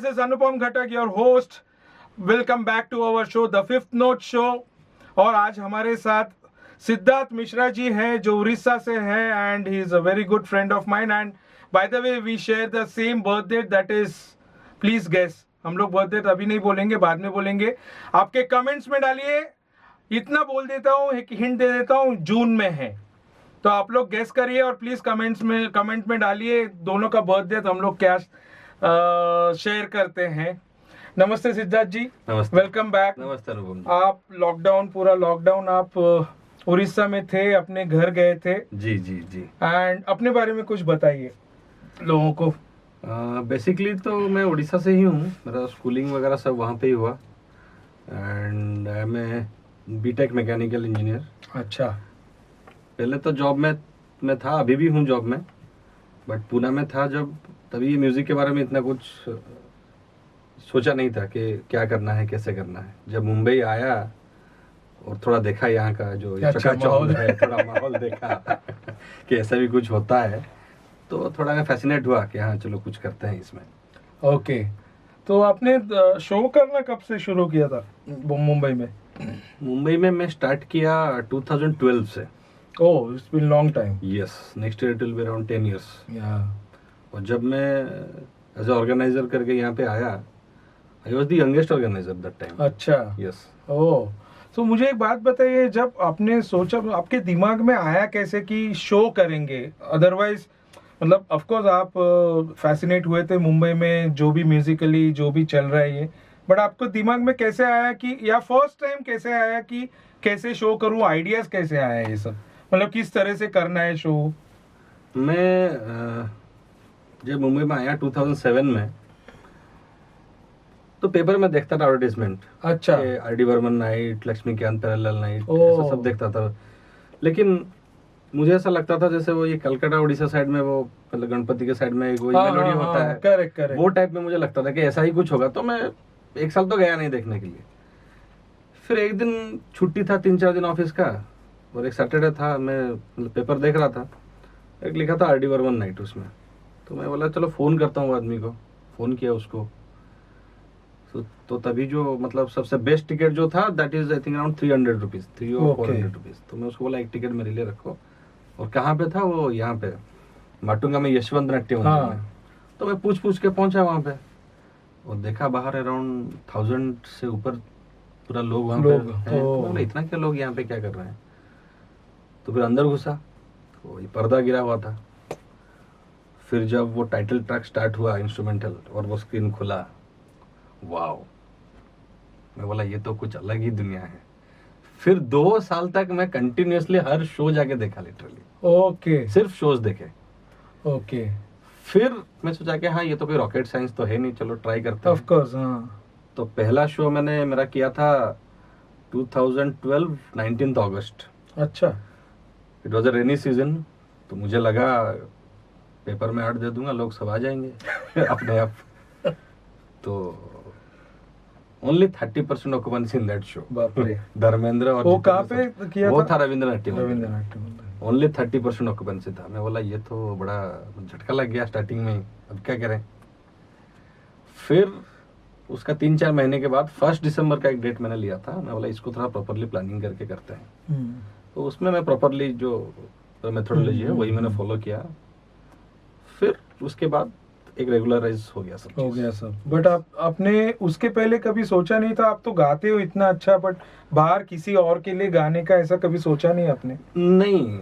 is Anupam Ghatak, your host. Welcome back to our show, The Fifth Note Show. और आज हमारे साथ सिद्धार्थ मिश्रा जी हैं जो उड़ीसा से हैं and he is a very good friend of mine and by the way we share the same birth date that is please guess. हम लोग बर्थ डेट अभी नहीं बोलेंगे, बाद में बोलेंगे. आपके कमेंट्स में डालिए. इतना बोल देता हूँ, एक हिंट दे देता हूँ, जून में है तो आप लोग गेस करिए और प्लीज कमेंट में डालिए दोनों का बर्थ डेट हम लोग क्या शेयर करते हैं. नमस्ते सिद्धार्थ जी. नमस्ते. Welcome back. नमस्ते अनुपम जी. आप पूरा लॉकडाउन आप उड़ीसा में थे, अपने घर गए थे. जी जी जी. एंड अपने बारे में कुछ बताइए लोगों को. बेसिकली तो मैं उड़ीसा से ही हूँ. मेरा स्कूलिंग वगैरह सब वहाँ पे ही हुआ and I am a BTech mechanical engineer. अच्छा. पहले तो जॉब में मैं था, अभी भी हूँ जॉब में, बट पुणे में था जब, तभी म्यूज़िक के बारे में इतना कुछ सोचा नहीं था कि क्या करना है, कैसे करना है. जब मुंबई आया और थोड़ा देखा यहाँ का जो चकाचौंध है, थोड़ा माहौल देखा कि ऐसा भी कुछ होता है, तो थोड़ा मैं फैसिनेट हुआ कि हाँ चलो कुछ करते हैं इसमें. ओके. तो आपने शो करना कब से शुरू किया था मुंबई में? मुंबई में मैं स्टार्ट किया 2012 से. Oh, it's been long time. Yes, next year it will be around 10 years. और जब मैं एज ए ऑर्गेनाइजर करके यहाँ पे आया, I was the youngest organiser that time. अच्छा. यस. ओह, तो मुझे एक बात बताइए, जब आपने सोचा, आपके दिमाग में आया कैसे कि शो करेंगे? अदरवाइज मतलब ऑफ कोर्स आप फैसिनेट हुए थे मुंबई में जो भी म्यूजिकली जो भी चल रहा है ये, बट आपको दिमाग में कैसे आया कि, या फर्स्ट टाइम कैसे आया कि कैसे शो करूं? आइडियाज कैसे आया ये सब, मतलब किस तरह से करना है शो? मैं जब मुंबई में आया 2007 में, तो पेपर में देखता था एडवर्टाइजमेंट. अच्छा. R D. Burman night, Laxmikant Pyarelal night, oh. ऐसा सब देखता था. लेकिन मुझे ऐसा लगता था जैसे वो ये कलकत्ता उड़ीसा साइड में, वो मतलब गणपति के साइड में एक वो मेलोडी होता है. करेक्ट. वो टाइप में मुझे लगता था कि ऐसा ही कुछ होगा. तो मैं एक साल तो गया नहीं देखने के लिए. फिर एक दिन छुट्टी था, 3-4 दिन ऑफिस का, और एक सैटरडे था, मैं पेपर देख रहा था, एक लिखा था आर.डी. बर्मन नाइट उसमें. तो मैं बोला चलो फ़ोन करता हूँ आदमी को. फ़ोन किया उसको, तो तभी जो मतलब सबसे बेस्ट टिकट जो था that is I think around 300 rupees, 3 or 400 rupees. तो मैं उसको बोला एक टिकट मेरे लिए रखो. और कहाँ पे था वो? यहाँ पे माटुंगा में यशवंत नाट्य मंदिर में. तो मैं पूछ के पहुंचा वहाँ पे और देखा बाहर अराउंड 1000 से ऊपर पूरा लोग वहाँ पे हैं. तो बोला इतना क्या लोग यहाँ पे क्या कर रहे हैं? तो फिर अंदर घुसा तो ये पर्दा गिरा हुआ था. फिर जब वो टाइटल ट्रैक स्टार्ट हुआ इंस्ट्रूमेंटल और वो स्क्रीन खुला, वाओ, मैं बोला ये तो कुछ अलग ही दुनिया है. फिर 2 साल तक मैं कंटिन्यूअसली हर शो जाके देखा, लिटरली. ओके. सिर्फ शोज देखे. ओके. फिर मैं सोचा कि हाँ ये तो कोई रॉकेट साइंस तो है नहीं, चलो ट्राई करते हैं. Of course. हाँ. तो पहला शो मेरा किया था 2012 19th अगस्त. अच्छा. It was a rainy season. तो मुझे लगा पेपर में ऐड दे दूंगा, लोग सब आ जाएंगे अपने आप. तो only 30% occupancy in that show. बाप रे. धर्मेंद्र और वो कहाँ पे किया वो था? था रविंद्र नाट्य. ओनली 30% ऑक्यूपेंसी था. मैं बोला ये तो बड़ा झटका लग गया स्टार्टिंग में, अब क्या करें. फिर उसका 3-4 महीने के बाद 1 दिसंबर का एक डेट मैंने लिया था. मैं बोला इसको थोड़ा प्रॉपरली प्लानिंग करके करते हैं. तो उसमें मैं प्रॉपरली जो मेथोडोलॉजी है वही मैंने फॉलो किया. फिर उसके बाद एक रेगुलराइज हो गया सब. बट आप आपने उसके पहले कभी सोचा नहीं था? आप तो गाते हो इतना अच्छा, बट बाहर किसी और के लिए गाने का ऐसा कभी सोचा नहीं आपने? नहीं,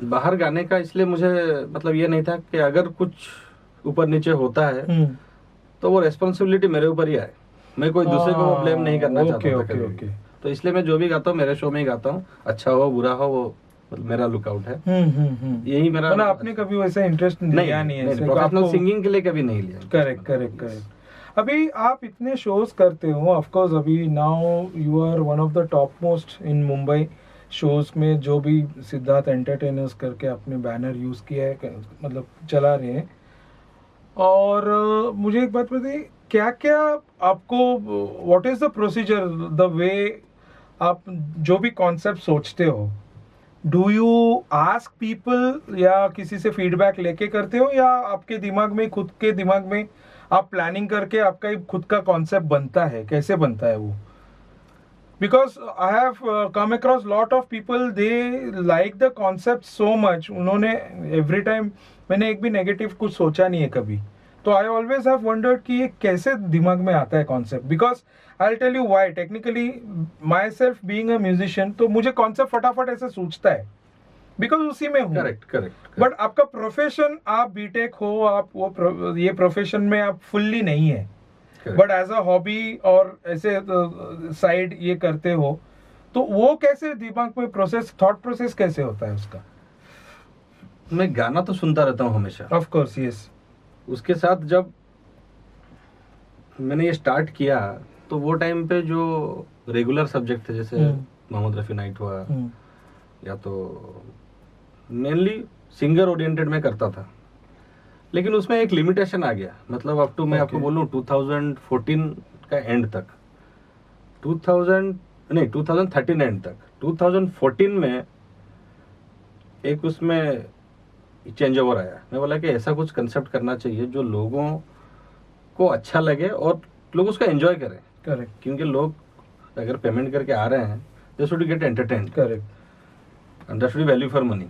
बाहर गाने का इसलिए मुझे मतलब ये नहीं था कि अगर कुछ ऊपर नीचे होता है तो वो रेस्पॉन्सिबिलिटी मेरे ऊपर ही आए. मैं कोई दूसरे को वो ब्लेम नहीं करना चाहता था कभी. तो इसलिए मैं जो भी गाता हूँ मेरे शो में ही गाता हूँ. अच्छा हो बुरा हो वो मेरा लुकआउट है. यही मेरा. मतलब आपने कभी वैसा इंटरेस्ट लिया नहीं है प्रोफेशनल सिंगिंग के लिए? कभी नहीं लिया. करेक्ट. अभी आप इतने शोज करते हो, ऑफ कोर्स अभी now you are one of the top most in Mumbai shows में, जो भी सिद्धार्थ एंटरटेनर्स करके आपने बैनर यूज किया है, मतलब चला रहे हैं. और मुझे एक बात बताइए, क्या क्या आपको, what is the procedure, the way आप जो भी कॉन्सेप्ट सोचते हो, डू यू आस्क पीपल या किसी से फीडबैक लेके करते हो, या आपके दिमाग में, खुद के दिमाग में आप प्लानिंग करके आपका एक खुद का कॉन्सेप्ट बनता है, कैसे बनता है वो? Because I have come across lot of people, they like the concept so much, उन्होंने एवरी टाइम, मैंने एक भी नेगेटिव कुछ सोचा नहीं है कभी। तो आई ऑलवेज हैव वंडर्ड कि ये कैसे दिमाग में आता है concept, because I will tell you why. Technically myself being a musician, तो मुझे कॉन्सेप्ट फटाफट ऐसे सूझता है, बिकॉज उसी में हूँ। Correct correct. बट आपका प्रोफेशन, आप बीटेक हो, आप वो ये प्रोफेशन में आप फुल्ली नहीं है, बट एज अ हॉबी और ऐसे साइड ये करते हो, तो वो कैसे दिमाग में प्रोसेस, थॉट प्रोसेस कैसे होता है उसका? मैं गाना तो सुनता रहता हूँ हमेशा। Of course, yes. उसके साथ जब मैंने ये स्टार्ट किया तो वो टाइम पे जो रेगुलर सब्जेक्ट थे, जैसे मोहम्मद रफ़ी नाइट हुआ, या तो मेनली सिंगर ओरिएंटेड में करता था, लेकिन उसमें एक लिमिटेशन आ गया। मतलब अप टू मैं आपको बोलूं 2014 का एंड तक, 2013 एंड तक, 2014 में एक उसमें चेंज ओवर आया। मैं बोला कि ऐसा कुछ कंसेप्ट करना चाहिए जो लोगों को अच्छा लगे और लोग उसका एंजॉय करें। करेक्ट। क्योंकि लोग अगर पेमेंट करके आ रहे हैं, they should get entertained. Correct. And that should be value for money.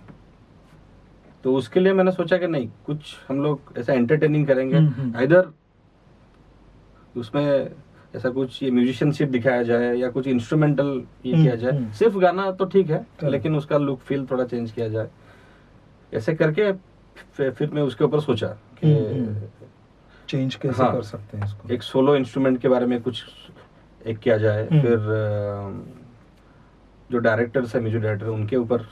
तो उसके लिए मैंने सोचा कि नहीं, कुछ हम लोग ऐसा एंटरटेनिंग करेंगे, इधर उसमें ऐसा कुछ ये म्यूजिशियनशिप दिखाया जाए या कुछ इंस्ट्रूमेंटल ये किया जाए। सिर्फ गाना तो ठीक है, लेकिन उसका लुक फील थोड़ा चेंज किया जाए। ऐसे करके फिर मैं उसके ऊपर सोचा कि चेंज कैसे कर सकते हैं इसको। एक सोलो इंस्ट्रूमेंट के बारे में कुछ एक किया जाए। फिर जो डायरेक्टर्स है, म्यूजिक डायरेक्टर, उनके ऊपर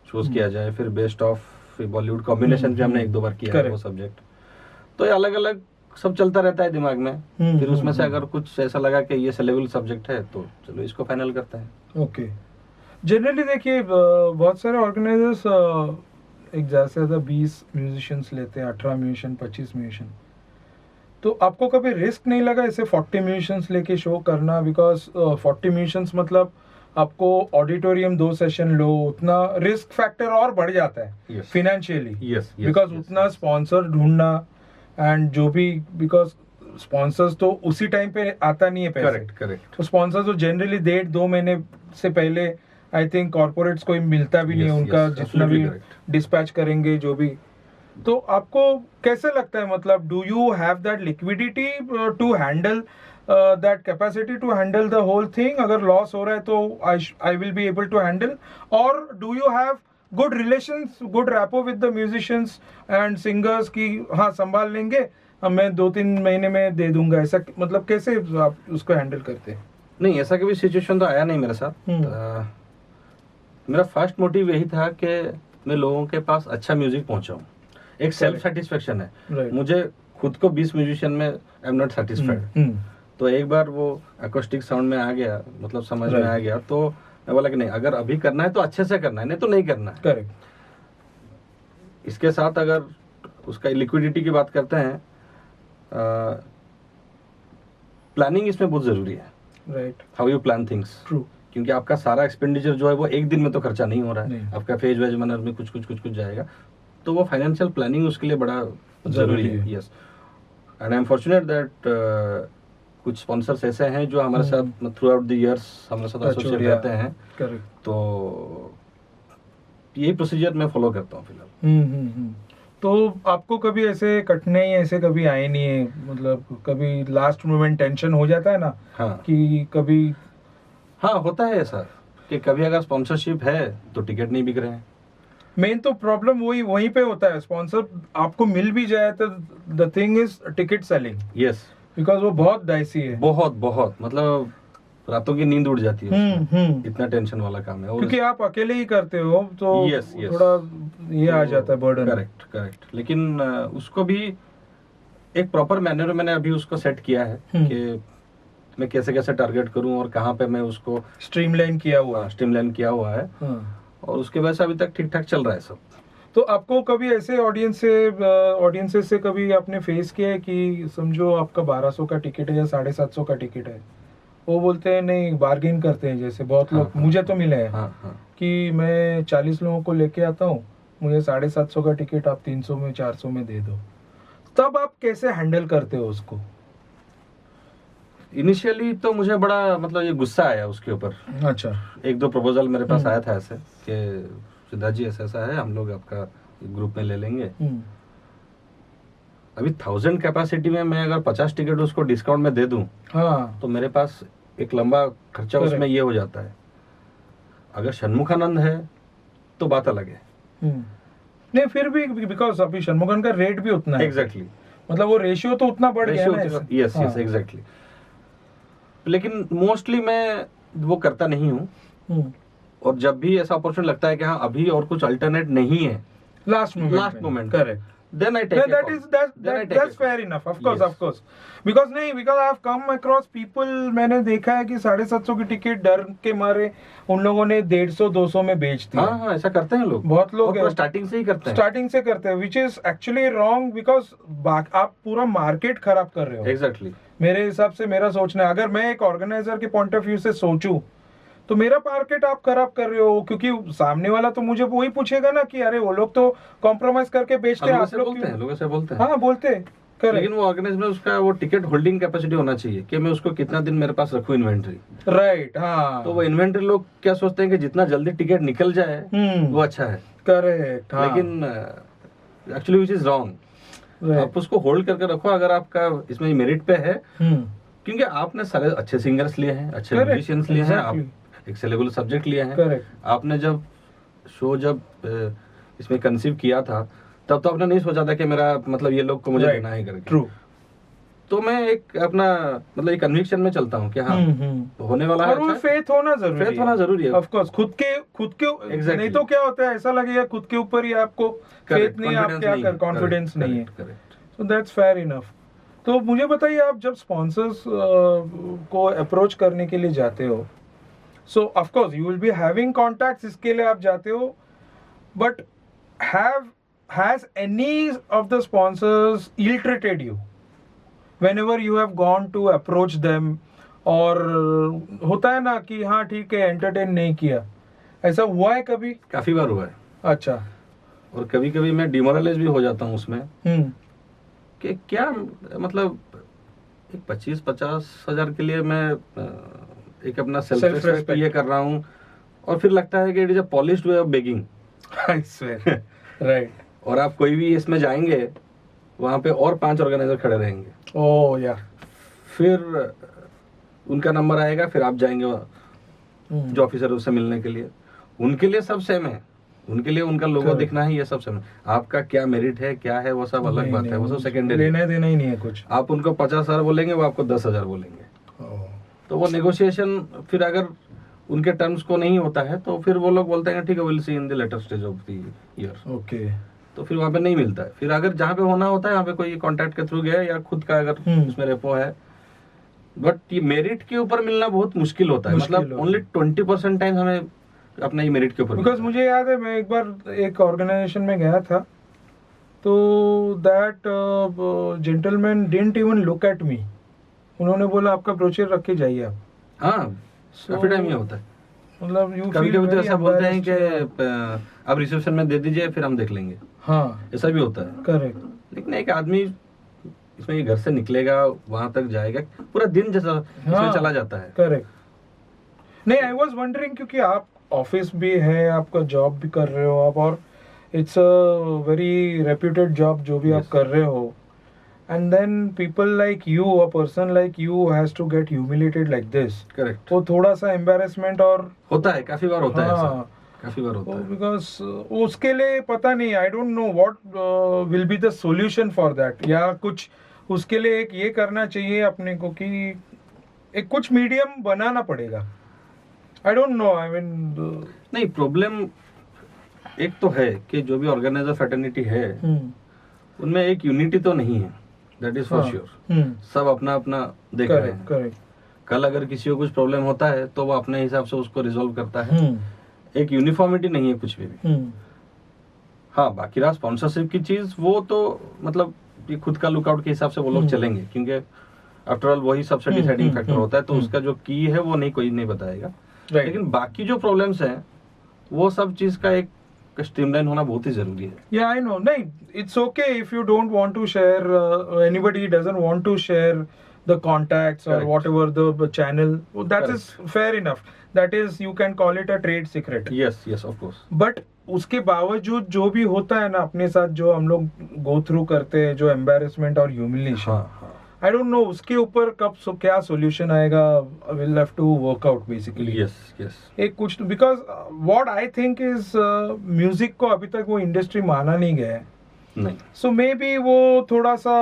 चूज किया जाए। फिर बेस्ट ऑफ बॉलीवुड कॉम्बिनेशन भी हमने 1-2 बार किया है वो सब्जेक्ट। तो ये अलग अलग सब चलता रहता है दिमाग में। फिर उसमें से अगर कुछ ऐसा लगा कि ये सेलेबल सब्जेक्ट है तो चलो इसको फाइनल करते हैं। ओके। जनरली देखिए बहुत सारे ऑर्गेनाइजर्स एक ज़्यादा से ज़्यादा 20 म्यूजिशियंस लेते हैं, 18 म्यूजिशियन, 25 म्यूजिशियन। तो आपको कभी रिस्क नहीं लगा ऐसे 40 म्यूजिशियंस लेके शो करना? बिकॉज 40 म्यूजिशियंस मतलब आपको ऑडिटोरियम 2 सेशन लो, उतना रिस्क फैक्टर और बढ़ जाता है फिनेंशियली। बिकॉज उतना स्पॉन्सर ढूंढना एंड जो भी, बिकॉज स्पॉन्सर्स तो उसी टाइम पे आता नहीं है पैसे। करेक्ट। तो स्पॉन्सर्स तो जनरली 1.5-2 महीने से पहले आई थिंक कॉर्पोरेट्स को मिलता भी नहीं है उनका, जितना भी डिस्पैच करेंगे जो भी। तो आपको कैसे लगता है, मतलब do you have that liquidity to handle that capacity to handle the whole thing? अगर लॉस हो रहा है तो I will be able to handle, और do you have good relations, good rapport with the musicians and singers की हाँ संभाल लेंगे, मैं 2-3 महीने में दे दूंगा, ऐसा मतलब कैसे आप उसको हैंडल करते हैं? नहीं, ऐसा कभी सिचुएशन तो आया नहीं मेरे साथ। मेरा फर्स्ट मोटिव यही था कि मैं लोगों के पास अच्छा म्यूजिक पहुंचाऊं। एक सेल्फ सेटिस्फेक्शन है। मुझे खुद को 20 म्यूजिशियन में आई एम नॉट सेटिस्फाइड। तो एक बार वो अकोस्टिक साउंड में आ गया, मतलब समझ में आ गया, तो मैं बोला कि नहीं, अगर अभी करना है तो अच्छे से करना है, नहीं तो नहीं करना है। करेक्ट। इसके साथ अगर उसका लिक्विडिटी की बात करते हैं, प्लानिंग इसमें बहुत जरूरी है। Right. How you plan things. True. क्योंकि आपका सारा एक्सपेंडिचर जो है वो एक दिन में तो खर्चा नहीं हो रहा है, आपका फेज वेज मैनर में कुछ जाएगा। तो वो फाइनेंशियल प्लानिंग उसके लिए बड़ा जरूरी है। Yes, and I am fortunate that कुछ स्पॉन्सर्स ऐसे हैं जो हमारे साथ थ्रू आउट द इयर्स हमारे साथ एसोसिएट रहते हैं। करेक्ट। तो यही प्रोसीजर मैं फॉलो करता हूँ फिलहाल। तो आपको कभी ऐसे कठिनाई ऐसे कभी आए नहीं है, मतलब कभी लास्ट मोमेंट टेंशन हो जाता है ना? हाँ। कि कभी हाँ होता है ऐसा कि कभी अगर स्पॉन्सरशिप है तो टिकट नहीं बिक रहे हैं। मेन तो प्रॉब्लम वहीं पे होता है, स्पॉन्सर आपको मिल भी जाए तो the thing is ticket selling. Yes, because वो बहुत डाइसी है। बहुत मतलब रातों की नींद उड़ जाती है उसमें। इतना टेंशन वाला काम है। क्योंकि आप अकेले ही करते हो तो थोड़ा ये आ जाता है बर्डन। करेक्ट। लेकिन उसको भी एक प्रॉपर मैनर में मैंने अभी उसको सेट किया है कि मैं कैसे टारगेट करूं और कहाँ पे मैं उसको स्ट्रीमलाइन किया हुआ है। और उसके वजह से अभी तक ठीक ठाक चल रहा है सब। तो आपको कभी ऐसे ऑडियंसेस से कभी आपने फेस किया है कि समझो आपका 1200 का टिकट है या 750 का टिकट है, वो बोलते हैं नहीं, बार्गेन करते हैं, जैसे बहुत लोग मुझे तो मिले हैं कि मैं 40 लोगों को लेके आता हूँ, मुझे 750 का टिकट आप 300 में 400 में दे दो। तब आप कैसे हैंडल करते हो उसको? इनिशियली तो मुझे बड़ा मतलब ये गुस्सा आया उसके ऊपर। अच्छा। एक दो प्रपोजल मेरे पास आया था ऐसे कि सिद्धार्थ जी ऐसा ऐसा है, हम लोग आपका ग्रुप में ले लेंगे। अभी 1000 कैपेसिटी में मैं अगर 50 टिकट उसको डिस्काउंट में दे दूं, हाँ, तो मेरे पास एक लंबा खर्चा Correct. उसमें ये हो जाता है। अगर षणमुखानंद है तो बात अलग है। नहीं फिर भी बिकॉज अभी षणमुखन का रेट भी उतना है। एग्जैक्टली, मतलब वो रेशियो तो उतना बढ़ गया ना। Yes yes exactly. लेकिन मोस्टली मैं वो करता नहीं हूँ, और जब भी ऐसा अपॉर्चुनिटी लगता है कि हाँ अभी और कुछ अल्टरनेट नहीं है, last moment, correct, then I take a call. that's fair enough, of course, Yes. of course. because I have come across people, मैंने देखा है कि 750 की टिकट डर के मारे उन लोगों ने 150-200 में बेच दी। हाँ हाँ, ऐसा करते हैं लोग, बहुत लोग स्टार्टिंग से ही करते हैं। स्टार्टिंग से करते हैं, which is actually wrong, because आप पूरा मार्केट खराब कर रहे हो। एग्जैक्टली। मेरे हिसाब से मेरा सोचना है, अगर मैं एक ऑर्गेनाइजर के पॉइंट ऑफ व्यू से सोचूं तो मेरा मार्केट आप खराब कर रहे हो, क्योंकि सामने वाला तो मुझे वही पूछेगा ना कि अरे वो लोग तो कॉम्प्रोमाइज करके बेचते हैं, आप लोग लोग ऐसे बोलते हैं। हाँ बोलते हैं, लेकिन वो ऑर्गेनाइजर में उसका वो टिकट होल्डिंग कैपेसिटी होना चाहिए कि मैं उसको कितना दिन मेरे पास रखूं इन्वेंट्री। राइट, हाँ। तो वो इन्वेंट्री लोग क्या सोचते हैं कि जितना जल्दी टिकट निकल जाए वो अच्छा है। करेक्ट, हाँ। लेकिन एक्चुअली विच इज रॉन्ग। आप उसको होल्ड करके रखो अगर आपका इसमें मेरिट पे है, क्योंकि आपने सारे अच्छे सिंगर्स लिए हैं, अच्छे म्यूजिशियंस लिए हैं, आप एक सेलेबल सब्जेक्ट लिए हैं। करेक्ट। आपने जब शो इसमें कंसीव किया था तब तो आपने नहीं सोचा था कि मेरा मतलब ये लोग को मुझे देना है करके। ट्रू। तो मैं एक अपना मतलब एक कन्विक्शन में चलता हूँ कि हाँ होने वाला है। और वो फेथ होना जरूरी है। ऑफ कोर्स खुद के Exactly. नहीं तो क्या होता है, ऐसा लगेगा खुद के ऊपर ही आपको फेथ नहीं, आप क्या कर, कॉन्फिडेंस नहीं है। So that's fair enough. तो मुझे बताइए, आप जब स्पॉन्सर्स को अप्रोच करने के लिए जाते हो, सो of course you will be having contacts, इसके लिए आप जाते हो, but has any of the sponsors ill treated you whenever you have gone to approach them? और होता है ना कि हाँ ठीक है एंटरटेन नहीं किया, ऐसा हुआ है कभी? काफी बार हुआ है। अच्छा। और कभी कभी मैं डिमोरलाइज भी हो जाता हूँ उसमें कि क्या मतलब एक 25-50 हजार के लिए मैं एक अपना सेल्फ रेस्पेक्ट ये कर रहा हूँ, और फिर लगता है कि it is a polished way of begging. I swear. Right. और आप कोई भी इसमें जाएंगे वहां पे और 5 ऑर्गेनाइजर खड़े रहेंगे। ओह या। फिर उनका नंबर आएगा, फिर आप जाएंगे जो ऑफिसर उससे मिलने के लिए, उनके लिए सब सेम है, उनके लिए उनका लोगो दिखना है, ये सब सेम है। आपका क्या मेरिट है क्या है वो सब अलग बात है, वो सब सेकेंडरी, लेना देना ही नहीं है कुछ। आप उनको 50,000 बोलेंगे, वो आपको 10,000 बोलेंगे। तो वो नेगोशिएशन फिर अगर उनके टर्म्स को नहीं होता है तो फिर वो लोग बोलते हैं ठीक है will see in the later stage of the year. Okay. तो फिर वहाँ पे नहीं मिलता है। फिर अगर जहाँ पे होना होता है वहाँ पे कोई कॉन्टैक्ट के थ्रू गया या खुद का अगर उसमें रेपो है, बट ये मेरिट के ऊपर मिलना बहुत मुश्किल होता है। मतलब ओनली 20% टाइम हमें अपना ये मेरिट के ऊपर। बिकॉज मुझे याद है मैं एक बार एक ऑर्गेनाइजेशन में गया था, तो that gentleman didn't even look at me. उन्होंने बोला आपका ब्रोचर रख के जाइए आप। हाँ, काफी टाइम ये होता है। मतलब कभी कभी तो ऐसा बोलते हैं कि आप रिसेप्शन में दे दीजिए फिर हम देख लेंगे। हाँ, ऐसा भी होता है। करेक्ट। लेकिन एक आदमी इसमें घर से निकलेगा, वहां तक जाएगा, पूरा दिन जैसा इसमें चला जाता है। करेक्ट। नहीं, आई वाज वंडरिंग, क्योंकि आप ऑफिस भी है, आपका जॉब भी कर रहे हो आप, और it's a very reputed job जो भी आप कर रहे हो, and then people like you, a person like you has to get humiliated like this. Correct. वो थोड़ा सा embarrassment और होता है, काफी बार होता है ऐसा, काफी बार होता है। Because उसके लिए पता नहीं, I don't know what will be the solution for that, या कुछ उसके लिए एक ये करना चाहिए अपने को कि एक कुछ मीडियम बनाना पड़ेगा। I don't know, I mean नहीं, प्रॉब्लम एक तो है कि जो भी ऑर्गेनाइजर फ्रेटर्निटी है उनमें एक यूनिटी तो नहीं है, दैट इज फॉर श्योर। सब अपना अपना देख रहे हैं। करेक्ट। कल अगर किसी को कुछ प्रॉब्लम होता है तो वो अपने हिसाब से उसको रिजॉल्व करता है। एक यूनिफॉर्मिटी नहीं है कुछ भी। हाँ, बाकी रहा स्पॉन्सरशिप की चीज, वो तो मतलब ये खुद का लुकआउट के हिसाब से वो लोग चलेंगे, क्योंकि आफ्टर ऑल वही सबसे डिसाइडिंग फैक्टर होता है। तो उसका जो की है वो नहीं कोई नहीं बताएगा। लेकिन बाकी जो प्रॉब्लम्स हैं वो सब चीज का एक का स्ट्रीमलाइन होना बहुत ही जरूरी है. Yeah, I know. No, it's okay if you don't want to share. Anybody doesn't want to share the contacts or Correct. whatever the channel. Well, that is Correct. fair enough. That is, you can call it a trade secret. Yes, yes, of course. But उसके बावजूद जो भी होता है ना अपने साथ, जो हम लोग गो थ्रू करते हैं, जो एम्बेरसमेंट और ह्यूमिलिएशन, हाँ. आई डोंट नो उसके ऊपर कब क्या सॉल्यूशन आएगा. Will have to work out basically. Yes, yes. एक कुछ because what I think is music को अभी तक वो इंडस्ट्री माना नहीं गया है. नहीं. सो मे बी वो थोड़ा सा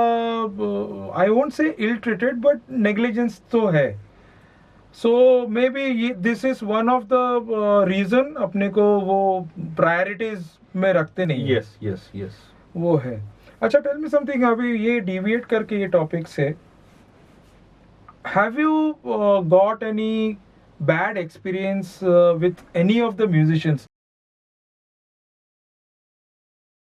I won't say ill treated but negligence तो है. So maybe this is one of the reason अपने को वो प्रायोरिटीज में रखते नहीं है. Yes, yes, yes. वो है. अच्छा, टेल मी समथिंग. अभी ये डिविएट करके ये टॉपिक से, have you got any bad experience with any of the musicians?